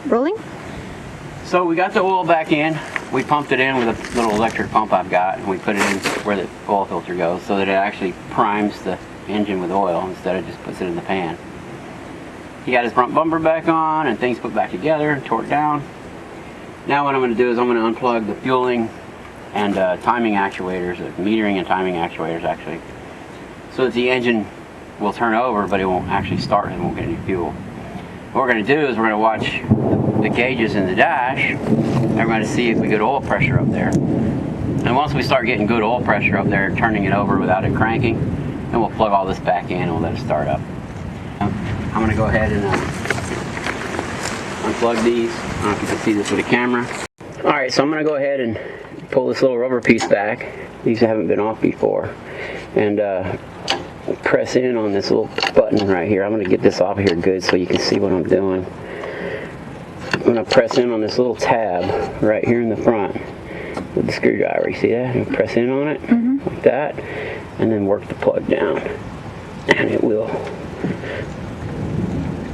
Rolling? So we got the oil back in. We pumped it in with a little electric pump I've got, and we put it in where the oil filter goes so that it actually primes the engine with oil instead of just puts it in the pan. He got his front bumper back on and things put back together and tore it down. Now what I'm going to do is I'm going to unplug the fueling and timing actuators, metering and timing actuators actually, so that the engine will turn over but it won't actually start and won't get any fuel. What we're going to do is we're going to watch the gauges in the dash and we're going to see if we get oil pressure up there. And once we start getting good oil pressure up there, turning it over without it cranking, then we'll plug all this back in and we'll let it start up. I'm going to go ahead and unplug these. I don't know if you can see this with the camera. Alright, so I'm going to go ahead and pull this little rubber piece back. These haven't been off before. And press in on this little button right here. I'm going to get this off of here good so you can see what I'm doing. I'm going to press in on this little tab right here in the front with the screwdriver. You see that? And press in on it like that, and then work the plug down, and it will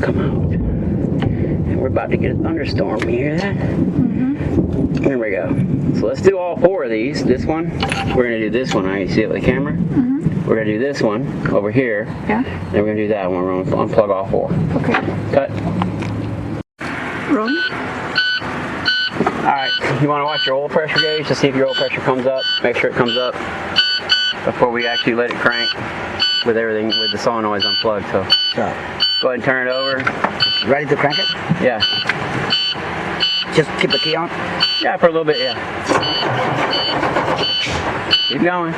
come out. And we're about to get a thunderstorm. You hear that? There we go. So let's do all four of these. This one, we're going to do this one. Right? You see it with the camera? We're going to do this one over here. Yeah. Then we're going to do that one. We're going to unplug all four. Okay. Cut. Rolling? Alright, you want to watch your oil pressure gauge to see if your oil pressure comes up. Make sure it comes up before we actually let it crank with everything, with the solenoids unplugged. So go ahead and turn it over. Ready to crank it? Yeah. Just keep the key on? Yeah, for a little bit, yeah. Keep going.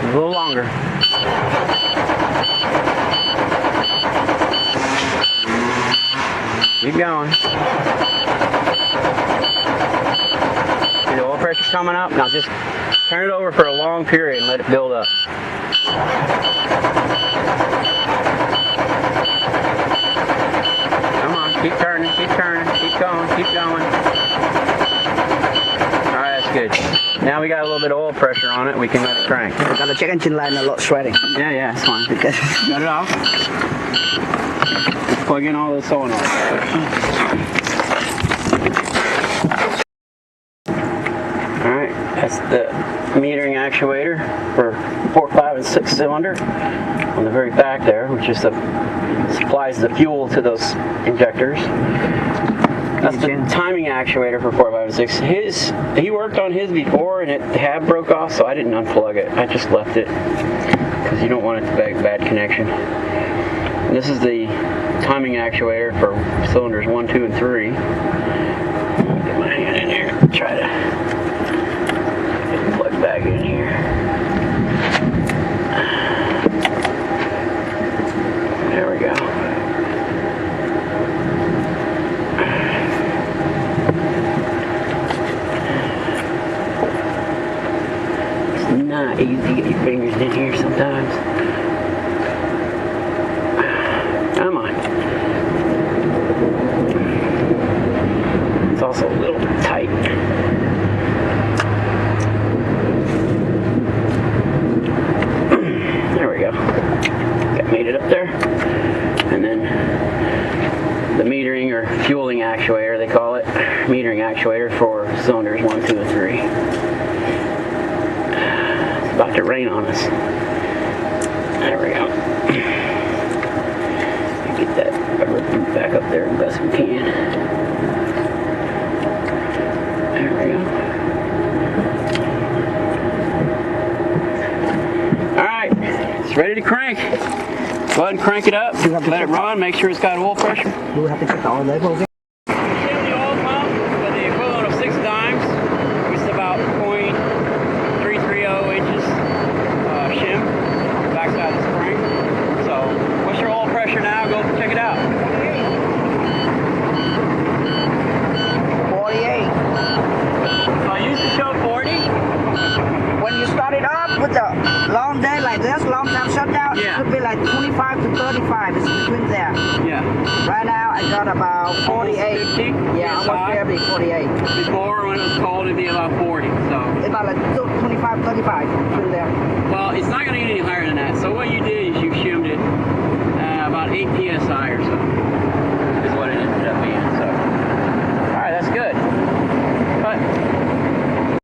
A little longer. Keep going. See the oil pressure's coming up? Now just turn it over for a long period and let it build up. Come on, keep turning, keep going, keep going. Alright, that's good. Now we got a little bit of oil pressure on it, we can let it crank. I got the check engine light and a lot sweating. Yeah, it's fine. Got it off. Let's plug in all the solenoids. Alright, that's the metering actuator for 4, 5, and 6 cylinder on the very back there, which is supplies the fuel to those injectors. That's the timing actuator for 4, 5, and 6. He worked on his before and the hab broke off, so I didn't unplug it. I just left it because you don't want it to be bad connection. And this is the timing actuator for cylinders 1, 2, and 3. Get my hand in here and try to get the plug back in here. There we go. It's not easy to get your fingers in here sometimes. Come on. It's also a little tight. There we go. Made it up there. And then the metering or fueling actuator, they call it. Metering actuator for cylinders 1, 2, and 3. It's about to rain on us. There we go. Get that rubber boot back up there as best we can. There we go. Alright, it's ready to crank. Go ahead and crank it up, let it run, make sure it's got oil pressure. Do we have to check the oil level again? The oil pump with the equivalent of 6 dimes. It's about 0.330 inches shim backside of the spring. So, what's your oil pressure now? Go check it out. 48. I used to show 40. When you start it up with the long day like this, long time shutdown, Yeah. it could be like 25 to 35. It's between there. Yeah. Right now, I got about 48. Almost 50? Yeah, almost every 48. Before, when it was cold, it'd be about 40. So, It's about like 25, 35 between there. well, it's not going to get any higher than that. So what you did is you shimmed it about 8 psi or so.